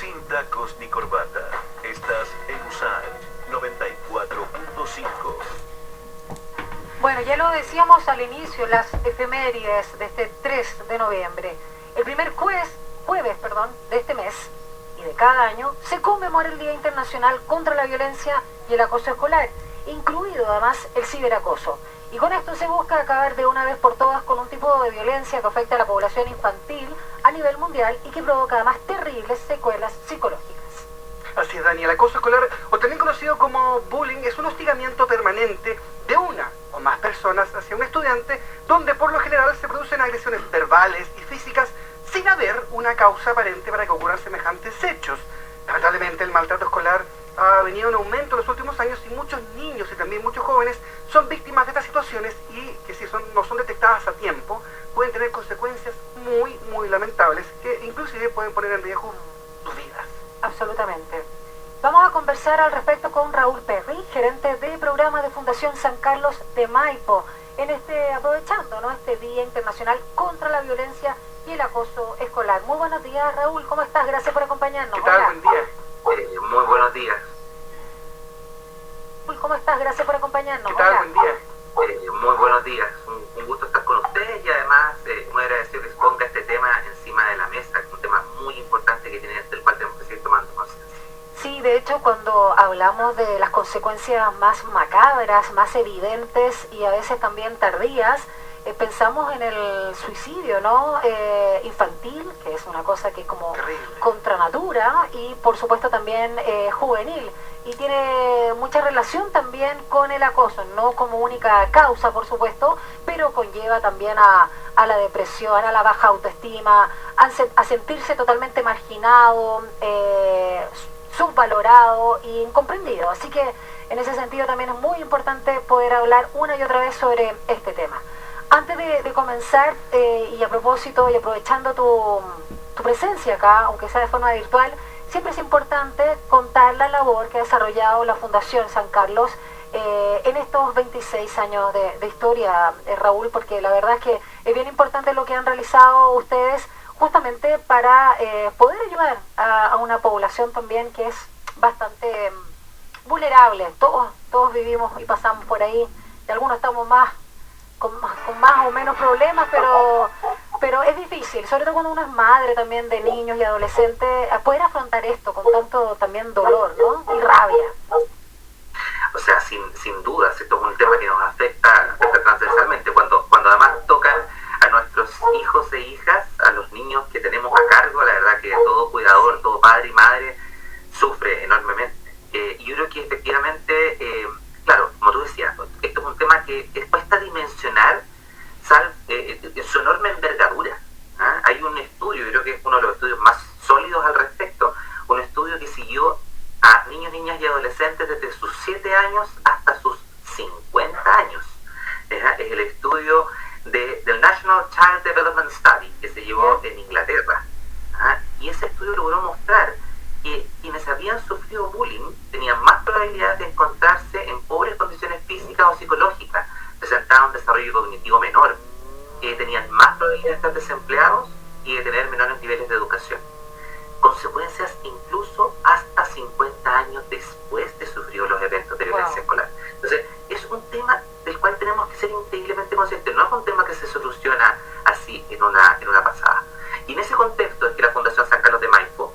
sin tacos ni corbata. Estás en USACH 94.5. Bueno, ya lo decíamos al inicio, las efemérides de este 3 de noviembre. El primer jueves de este mes y de cada año se conmemora el Día Internacional contra la Violencia y el Acoso Escolar, incluido además el ciberacoso. Y con esto se busca acabar de una vez por todas con un tipo de violencia que afecta a la población infantil a nivel mundial y que provoca además terribles secuelas psicológicas. Así es, Dani. El acoso escolar, o también conocido como bullying, es un hostigamiento permanente de una o más personas hacia un estudiante, donde por lo general se producen agresiones verbales y físicas sin haber una causa aparente para que ocurran semejantes hechos. Lamentablemente el maltrato escolar ha venido en aumento en los últimos años y muchos niños y también muchos jóvenes son víctimas de estas situaciones y que si no son detectadas a tiempo pueden tener consecuencias muy lamentables que inclusive pueden poner en riesgo sus vidas. Absolutamente. Vamos a conversar al respecto con Raúl Perry, gerente de programa de Fundación San Carlos de Maipo, aprovechando este Día Internacional contra la Violencia y el Acoso Escolar. Muy buenos días, Raúl, ¿cómo estás? Gracias por acompañarnos. ¿Qué tal? Hola. Buen día. Muy buenos días. Raúl, ¿cómo estás? Gracias por acompañarnos. ¿Qué tal? Hola. Buen día. Muy buenos días. Un gusto estar con ustedes y además muy agradecido que se ponga este tema encima de la mesa, que es un tema muy importante del cual tenemos que seguir tomando conciencia. Sí, de hecho, cuando hablamos de las consecuencias más macabras, más evidentes y a veces también tardías, pensamos en el suicidio, ¿no? Infantil, que es una cosa que es como Terrible. contra natura, y por supuesto también juvenil. Y tiene mucha relación también con el acoso, no como única causa, por supuesto, pero conlleva también a la depresión, a la baja autoestima, a sentirse totalmente marginado, subvalorado e incomprendido. Así que en ese sentido también es muy importante poder hablar una y otra vez sobre este tema. Antes de comenzar, y a propósito y aprovechando tu presencia acá, aunque sea de forma virtual, siempre es importante contar la labor que ha desarrollado la Fundación San Carlos en estos 26 años de historia, Raúl, porque la verdad es que es bien importante lo que han realizado ustedes justamente para poder ayudar a una población también que es bastante vulnerable. Todos vivimos y pasamos por ahí, y algunos estamos con más o menos problemas, pero es difícil, sobre todo cuando uno es madre también de niños y adolescentes, a poder afrontar esto con tanto también dolor, ¿no? Y rabia. O sea, sin duda, esto es un tema que nos afecta transversalmente, cuando además tocan a nuestros hijos e hijas, a los niños que tenemos a cargo. La verdad que todo cuidador, todo padre y madre sufre enormemente. Y yo creo que efectivamente, claro, como tú decías, esto es un tema que cuesta dimensionar su enorme envergadura. Hay un estudio, creo que es uno de los estudios más sólidos al respecto, un estudio que siguió a niños, niñas y adolescentes desde sus 7 años hasta sus 50 años. Es el estudio del National Child Development Study que se llevó en Inglaterra. Y ese estudio logró mostrar que quienes habían sufrido bullying tenían más probabilidades de encontrarse en pobres condiciones físicas o psicológicas, presentaban un desarrollo cognitivo menor, que tenían más probabilidades de estar desempleados y de tener menores niveles de educación. Consecuencias incluso hasta 50 años después de sufrir los eventos de violencia escolar. Entonces, es un tema del cual tenemos que ser increíblemente conscientes. No es un tema que se soluciona así en una pasada. Y en ese contexto es que la Fundación San Carlos de Maipo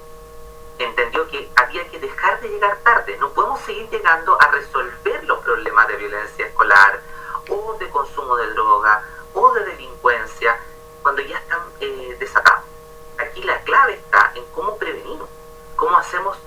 entendió que había que dejar de llegar tarde. No podemos seguir llegando a resolver los problemas de violencia escolar o de consumo de droga o de delincuencia cuando ya están desatados. Aquí la clave está en cómo prevenimos, cómo hacemos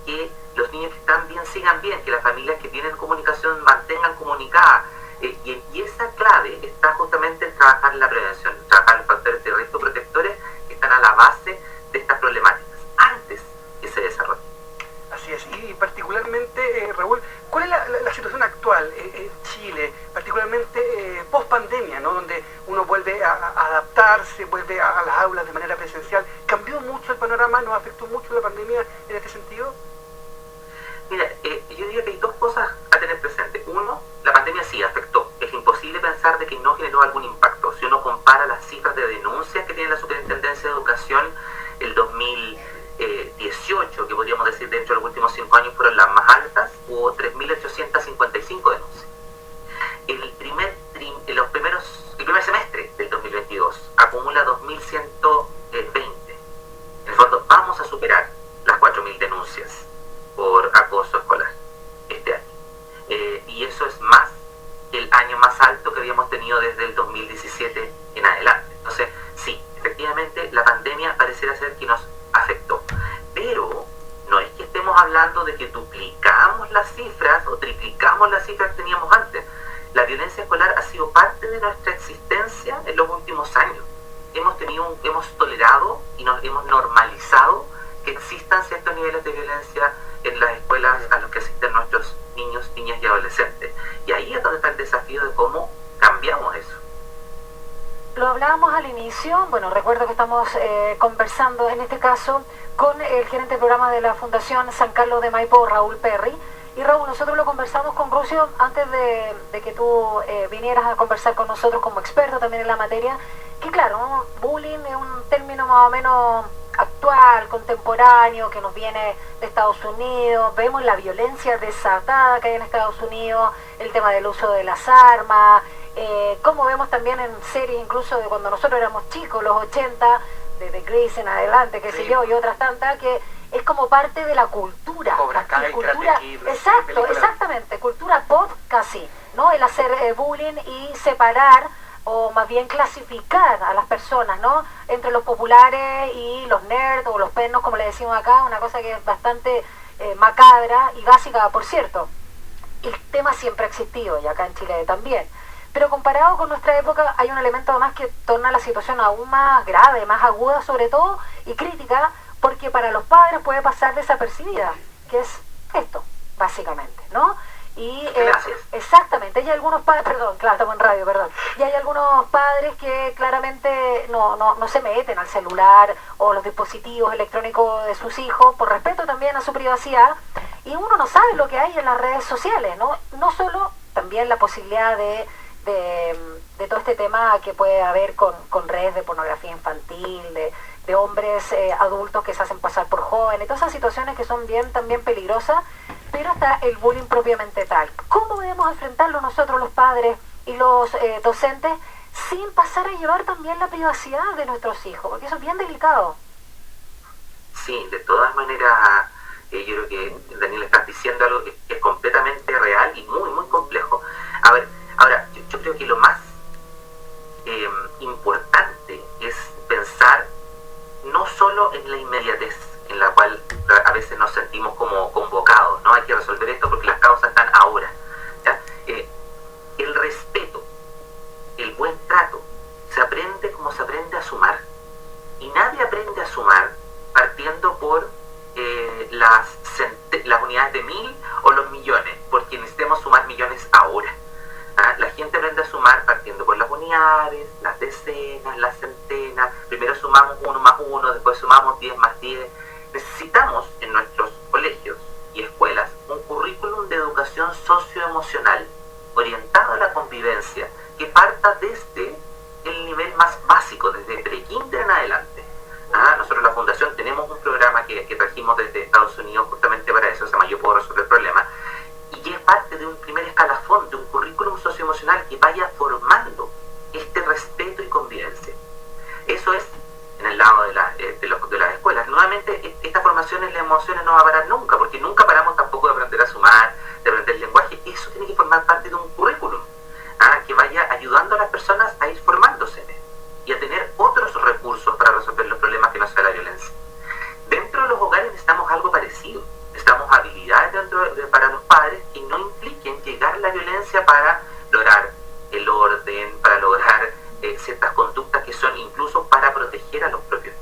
que los niños que están bien sigan bien, que las familias que tienen comunicación mantengan comunicada. Y esa clave está justamente en trabajar en la prevención, trabajar los factores de riesgo protectores que están a la base de estas problemáticas, antes que se desarrollen. Así es, y particularmente, Raúl, ¿cuál es la situación actual en Chile, particularmente post pandemia, ¿no? Donde uno vuelve a adaptarse, vuelve a las aulas de manera presencial? ¿Cambió mucho el panorama? ¿Nos afectó mucho la pandemia en este sentido? Mira, yo diría que hay dos cosas a tener presente. Uno, la pandemia sí afectó. Es imposible pensar de que no generó algún impacto. Si uno compara las cifras de denuncias que tiene la Superintendencia de Educación el 2018 que podríamos decir dentro de los últimos 5 años fueron las más altas, hubo 3.855 denuncias. El primer semestre del 2022 acumula 2.120. En el fondo, vamos a superar las 4.000 denuncias por acoso escolar este año. Y eso es más que el año más alto que habíamos tenido desde el 2017 en adelante. Entonces, sí, efectivamente, la pandemia pareciera ser que nos afectó. Pero no es que estemos hablando de que duplicamos las cifras o triplicamos las cifras que teníamos antes. La violencia escolar ha sido parte de nuestra existencia en los últimos años. Hemos tolerado y nos hemos normalizado que existan ciertos niveles de violencia en las escuelas a los que asisten nuestros niños, niñas y adolescentes. Y ahí es donde está el desafío de cómo cambiamos eso. Lo hablábamos al inicio, bueno, recuerdo que estamos conversando en este caso con el gerente de programa de la Fundación San Carlos de Maipo, Raúl Perry. Y Raúl, nosotros lo conversamos con Rusio antes de que tú vinieras a conversar con nosotros como experto también en la materia, que claro, ¿no? Bullying es un término más o menos actual, contemporáneo, que nos viene de Estados Unidos. Vemos la violencia desatada que hay en Estados Unidos, el tema del uso de las armas, como vemos también en series incluso de cuando nosotros éramos chicos, los 80, desde Grease en adelante, qué sé yo, y otras tantas, que es como parte de la cultura. Cobra Kai, cultura, exacto, exactamente, cultura pop casi, ¿no? El hacer bullying y separar, o más bien clasificar a las personas, ¿no? Entre los populares y los nerds o los pernos, como le decimos acá, una cosa que es bastante macabra y básica, por cierto. El tema siempre ha existido, y acá en Chile también. Pero comparado con nuestra época, hay un elemento además que torna la situación aún más grave, más aguda sobre todo, y crítica, porque para los padres puede pasar desapercibida, que es esto, básicamente, ¿no? Y exactamente, hay algunos padres, perdón, claro, estamos en radio, perdón, y hay algunos padres que claramente no se meten al celular o los dispositivos electrónicos de sus hijos, por respeto también a su privacidad, y uno no sabe lo que hay en las redes sociales, ¿no? No solo también la posibilidad de todo este tema que puede haber con redes de pornografía infantil, de hombres adultos que se hacen pasar por jóvenes, todas esas situaciones que son bien también peligrosas, pero está el bullying propiamente tal. ¿Cómo debemos enfrentarlo nosotros los padres y los docentes sin pasar a llevar también la privacidad de nuestros hijos? Porque eso es bien delicado. Sí, de todas maneras, yo creo que Daniel estás diciendo algo que es completamente real y muy, muy complejo. A ver, ahora, yo creo que lo más importante es pensar no solo en la inmediatez en la cual a veces nos sentimos como convocados, ¿no? Hay que resolver esto porque las causas están ahora, ¿ya? El respeto, el buen trato, se aprende como se aprende a sumar. Y nadie aprende a sumar partiendo por las unidades de 1000 o los millones, porque necesitamos sumar millones ahora. La gente aprende a sumar partiendo por las unidades, las decenas, las centenas. Primero sumamos 1 más 1, después sumamos 10 más 10. Necesitamos en nuestros colegios y escuelas un currículum de educación socioemocional orientado a la convivencia que parta desde el nivel más básico, desde pre-kinder en adelante. Nosotros en la Fundación tenemos un programa que trajimos desde Estados Unidos justamente para eso, se llama Yo Puedo Resolver el Problema, y que es parte de un primer escalafón, de un currículum socioemocional que vaya formando este respeto y convivencia. Eso es en el lado de las escuelas. Nuevamente, esta formación en las emociones no va a parar nunca, porque nunca paramos tampoco de aprender a sumar, de aprender el lenguaje. Eso tiene que formar parte de un currículum que vaya ayudando a las personas a ir formándose y a tener otros recursos para resolver los problemas que no sea la violencia. Dentro de los hogares necesitamos algo parecido. Necesitamos habilidades para los padres que no impliquen llegar a la violencia para lograr el orden, para lograr ciertas conductas que son incluso para proteger a los propios.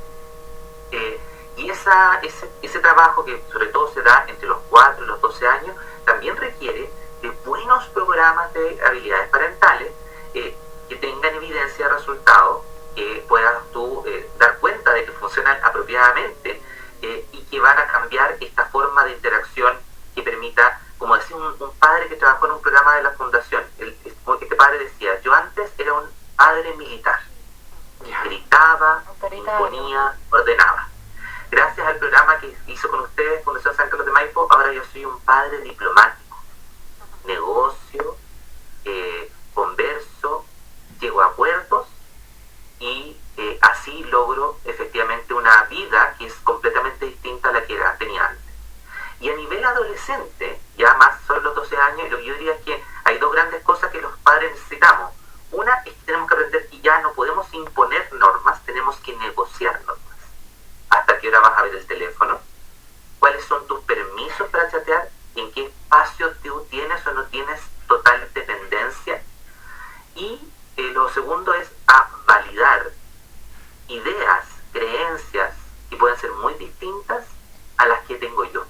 Y ese trabajo que sobre todo se da entre los 4 y los 12 años también requiere de buenos programas de habilidades parentales que tengan evidencia de resultados, que puedas tú dar cuenta de que funcionan apropiadamente y que van a cambiar esta forma de interacción que permita, como decía un padre que trabajó en un programa de la Fundación, este padre decía: yo antes era un padre militar, gritaba, imponía, ordenaba. Gracias al programa que hizo con ustedes, padre diplomático. Negocio, converso, llego a acuerdos y así logro efectivamente una vida que es completamente distinta a la que tenía antes. Y a nivel adolescente, ya más sobre los 12 años, lo que yo diría es que hay dos grandes cosas que los padres necesitamos. Una es que tenemos que aprender que ya no podemos imponer normas, tenemos que negociar normas. ¿Hasta qué hora vas a ver el teléfono? ¿Cuáles son tus permisos para chatear? ¿En qué espacio tú tienes o no tienes total dependencia? Y lo segundo es a validar ideas, creencias que pueden ser muy distintas a las que tengo yo.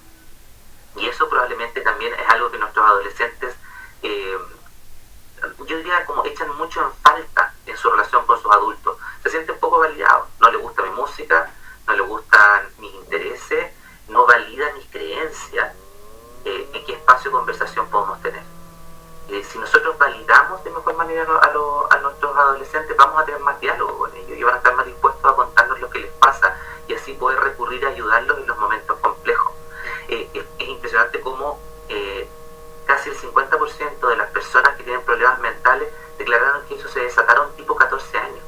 Y eso probablemente también es algo que nuestros adolescentes, yo diría como echan mucho en falta en su relación con sus adultos. Se sienten poco validados, no les gusta mi música, no les gustan mis intereses, no validan mis creencias, en qué espacio de conversación podemos tener. Si nosotros validamos de mejor manera a nuestros adolescentes, vamos a tener más diálogo con ellos y van a estar más dispuestos a contarnos lo que les pasa y así poder recurrir a ayudarlos en los momentos complejos. Es impresionante cómo casi el 50% de las personas que tienen problemas mentales declararon que eso se desataron tipo 14 años.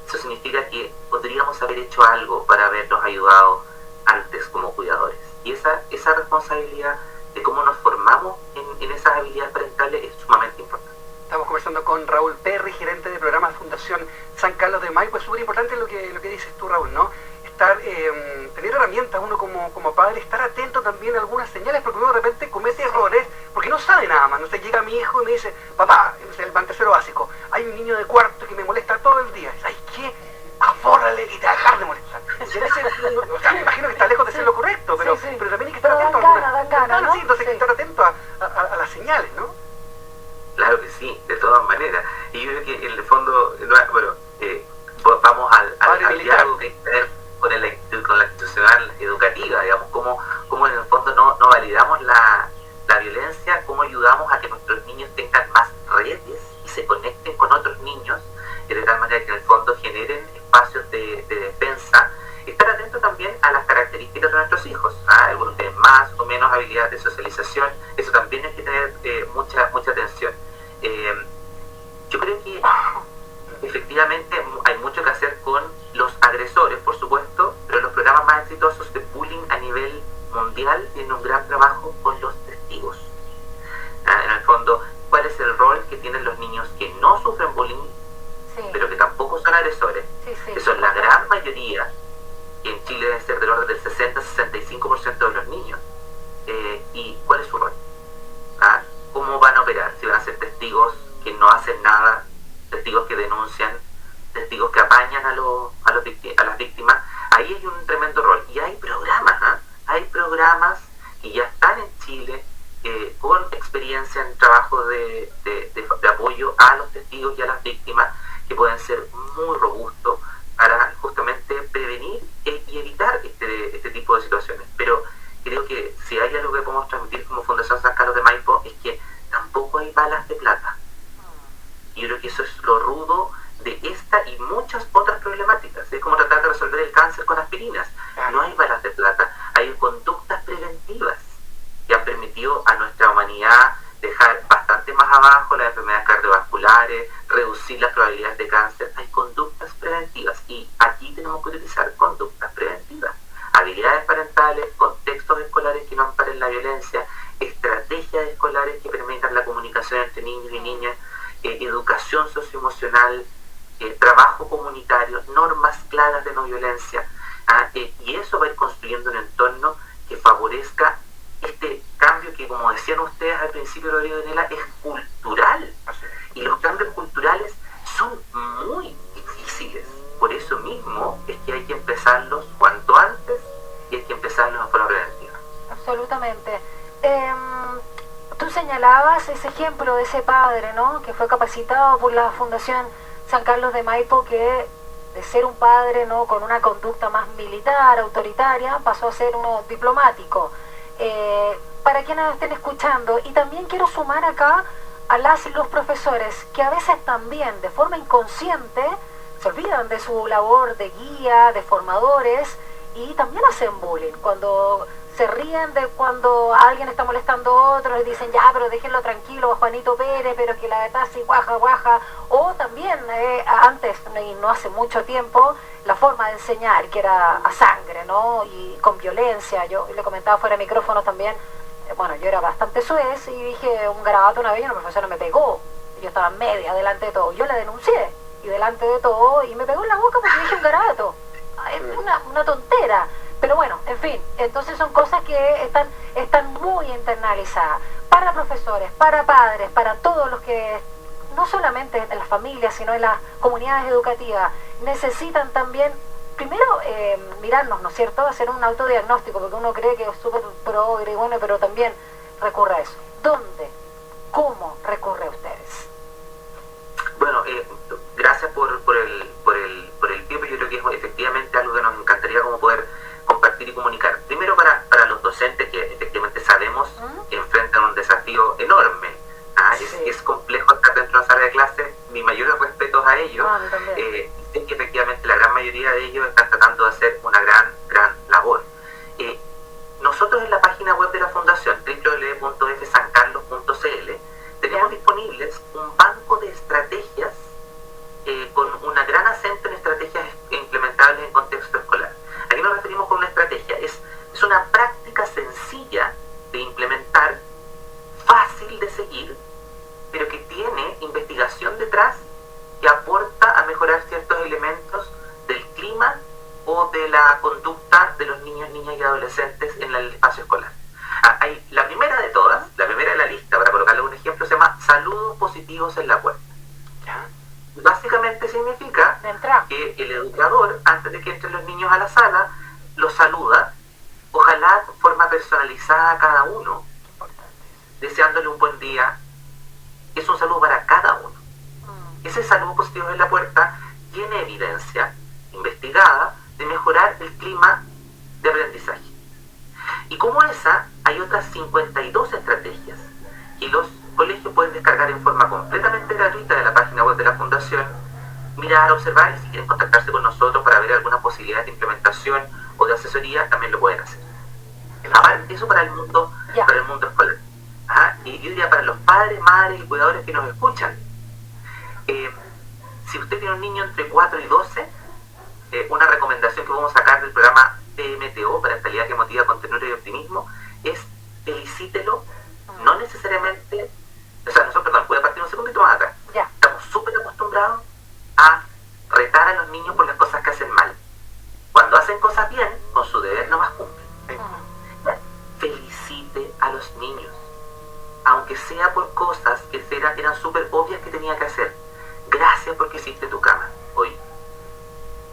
Eso significa que podríamos haber hecho algo para haberlos ayudado antes como cuidadores. Y esa responsabilidad de cómo nos formamos en esas habilidades parentales es sumamente importante. Estamos conversando con Raúl Perry, gerente de programa Fundación San Carlos de Maipo. Es súper importante lo que dices tú, Raúl, ¿no? Tener herramientas, uno como padre, estar atento también a algunas señales, porque uno de repente comete errores, porque no sabe nada más. No sé, llega mi hijo y me dice, papá, el tercero básico, hay un niño de cuarto que me molesta todo el día. ¿Sabes qué? Afórrale y te dejar de molestar. O sea, me imagino que está lejos de ser lo correcto, pero también hay que estar atento a algunas... ¿no? Sí, entonces hay que estar atento a las señales, ¿no? Claro que sí, de todas maneras. Y yo creo que en el fondo, bueno, vamos al diálogo que hay que tener con la institucional educativa, digamos, cómo en el fondo no validamos la violencia, cómo ayudamos a que nuestros niños tengan más redes y se conecten con otros niños, de tal manera que en el fondo generen espacios de defensa. Estar atento también a las características de nuestros hijos, algunos tienen más o menos habilidades de socialización, eso también hay que tener mucha atención. Yo creo que efectivamente hay mucho que hacer con los agresores, por supuesto, pero los programas más exitosos de bullying a nivel mundial tienen un gran trabajo con los testigos. En el fondo, ¿cuál es el rol que tienen los niños que no sufren bullying, pero que tampoco son agresores? Que son la gran mayoría, que en Chile debe ser del orden del 60-65% de los niños. ¿Y cuál es su rol? ¿Cómo van a operar? Si van a ser testigos que no hacen nada, testigos que denuncian, testigos que apañan a las víctimas. Ahí hay un tremendo rol. Y hay programas que ya están en Chile con experiencia en trabajo de apoyo a los testigos y a las víctimas, que pueden ser muy robustos para justamente prevenir y evitar este tipo de situaciones. Pero creo que si hay algo que podemos transmitir como Fundación San Carlos de Maipo es que tampoco hay balas de plata. Yo creo que eso es lo rudo de esta y muchas otras problemáticas. Es como tratar de resolver el cáncer con aspirinas. No hay balas de plata, hay conductas preventivas que han permitido a nuestra humanidad dejar bastante más abajo las enfermedades cardiovasculares, reducir las probabilidades de cáncer. Hay conductas preventivas y aquí tenemos que utilizar conductas preventivas. Habilidades parentales, contextos escolares que no amparen la violencia, estrategias escolares que permitan la comunicación entre niños y niñas, educación socioemocional, trabajo comunitario, normas claras de no violencia, y eso va a ir construyendo un entorno que favorezca este cambio que, como decían ustedes al principio, Rodrigo y Daniela, es cultural, y los cambios culturales son muy difíciles. Por eso mismo es que hay que empezarlos cuanto antes y hay que empezarlos de forma preventiva. Absolutamente. Tú señalabas ese ejemplo de ese padre, ¿no?, que fue capacitado por la Fundación San Carlos de Maipo, que de ser un padre, ¿no?, con una conducta más militar, autoritaria, pasó a ser uno diplomático. Para quienes nos estén escuchando, y también quiero sumar acá a las y los profesores, que a veces también de forma inconsciente se olvidan de su labor de guía, de formadores, y también hacen bullying. Cuando se ríen de cuando alguien está molestando a otro, les dicen ya, pero déjenlo tranquilo, Juanito Pérez, pero que la verdad sí, guaja, guaja. O también antes, y no hace mucho tiempo, la forma de enseñar, que era a sangre, ¿no? Y con violencia. Yo le comentaba fuera de micrófonos también, bueno, yo era bastante suez y dije un garabato una vez y una profesora me pegó. Yo estaba media delante de todo. Yo la denuncié y delante de todo y me pegó en la boca porque dije un garabato. Es una tontera. Pero bueno, en fin, entonces son cosas que están muy internalizadas para profesores, para padres, para todos los que, no solamente en las familias, sino en las comunidades educativas, necesitan también, primero, mirarnos, ¿no es cierto?, hacer un autodiagnóstico, porque uno cree que es súper progre y bueno, pero también recurre a eso. ¿Dónde? ¿Cómo recurre a ustedes? Bueno, gracias por el tiempo. Yo creo que es efectivamente algo que nos encantaría como poder compartir y comunicar. Primero para los docentes que efectivamente sabemos que enfrentan un desafío enorme. Es complejo estar dentro de una sala de clase. Mis mayores respetos a ellos. Sé que efectivamente la gran mayoría de ellos están tratando de hacer una gran labor. Nosotros en la página web de la Fundación, www.fsancarlos.cl, tenemos disponibles un banco de estrategias con una gran acento en estrategias implementables en contexto escolar. ¿A qué nos referimos con una estrategia? Es una práctica sencilla de implementar, fácil de seguir, pero que tiene investigación detrás que aporta a mejorar ciertos elementos del clima o de la conducta de los niños, niñas y adolescentes en el espacio escolar. La primera de todas, la primera de la lista, para colocarle un ejemplo, se llama saludos positivos en la puerta. Básicamente significa que el educador, antes de que entren los niños a la sala, los saluda, ojalá de forma personalizada a cada uno, deseándole un buen día. Es un saludo para cada uno. Ese saludo positivo en la puerta tiene evidencia investigada de mejorar el clima de aprendizaje. Y como esa, hay otras 52 estrategias que los colegios pueden descargar en forma completamente gratuita de la página web de la Fundación, mirar, observar, y si quieren contactarse con nosotros para ver alguna posibilidad de implementación o de asesoría, también lo pueden hacer. Aparte, eso para el mundo escolar. Y yo diría para los padres, madres y cuidadores que nos escuchan, si usted tiene un niño entre 4 y 12, una recomendación que vamos a sacar del programa PMTO, Parentalidad que Motiva con Ternura y Optimismo, es felicítelo, no necesariamente, voy a partir un segundito más atrás. Estamos súper acostumbrados a retar a los niños por las cosas que hacen mal. Cuando hacen cosas bien, con su deber nomás cumplen. Felicite a los niños, aunque sea por cosas que eran súper obvias que tenía que hacer. Gracias porque hiciste tu cama hoy.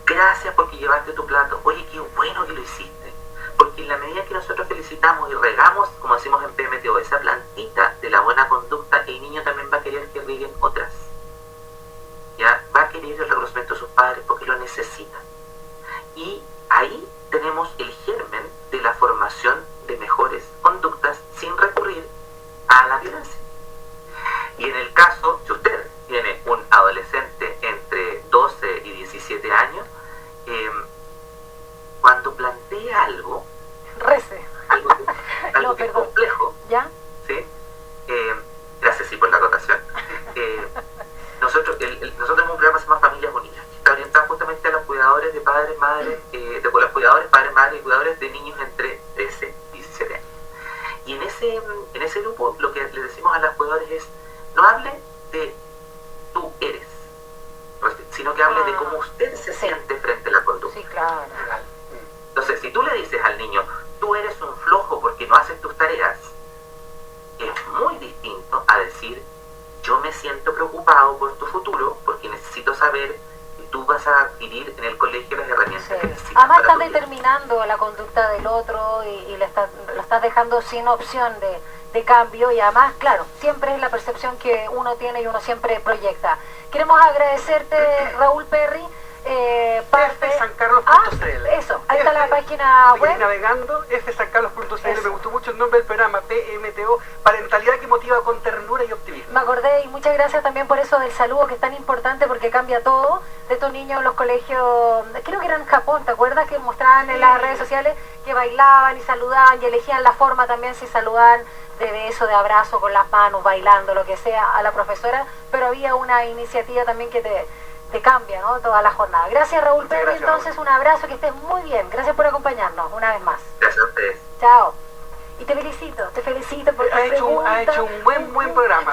Gracias porque llevaste tu plato. Oye, qué bueno que lo hiciste. Porque en la medida que nosotros felicitamos y regamos, como decimos en PMTO, esa plantita de la buena conducta, el niño también va a querer que rieguen otras. ¿Ya? Va a querer el reconocimiento de sus padres porque lo necesitan. Y ahí tenemos el germen de la formación de mejores conductas sin recurrir a la violencia. Y en el caso, si usted tiene un adolescente entre 12 y 17 años, cuando plantea algo que es complejo, ¿ya? ¿sí? Gracias por la acotación. Nosotros tenemos un programa que se llama Familias Unidas, que está orientado justamente a los cuidadores de padres, madres, los cuidadores, padres, madres y cuidadores de niños entre 13 y 17 años. Y en ese grupo lo que le decimos a los cuidadores es: no hable de tú eres, sino que hable de cómo usted se siente frente a la conducta. Sí, claro. Entonces, si tú le dices al niño, tú eres un flojo porque no haces tus tareas, es muy distinto a decir, yo me siento preocupado por tu futuro porque necesito saber que tú vas a adquirir en el colegio las herramientas que necesitas. Además estás determinando la conducta del otro y lo estás dejando sin opción de cambio, y además, claro, siempre es la percepción que uno tiene y uno siempre proyecta. Queremos agradecerte, Raúl Perry. fsancarlos.cl. Eso, ahí está la página web. Estoy navegando, fsancarlos.cl. Me gustó mucho el nombre del programa, PMTO, Parentalidad que Motiva con Ternura y Optimismo. Me acordé, y muchas gracias también por eso del saludo, que es tan importante porque cambia todo. De estos niños en los colegios, creo que eran en Japón, ¿te acuerdas? Que mostraban en las redes sociales que bailaban y saludaban y elegían la forma también si saludaban de beso, de abrazo, con las manos, bailando, lo que sea, a la profesora, pero había una iniciativa también que te cambia, ¿no? Toda la jornada. Gracias, Raúl Muchas Pérez, gracias, entonces Raúl. un abrazo, que estés muy bien. Gracias por acompañarnos una vez más. Gracias a ustedes. Chao. Y te felicito porque Ha hecho un buen programa.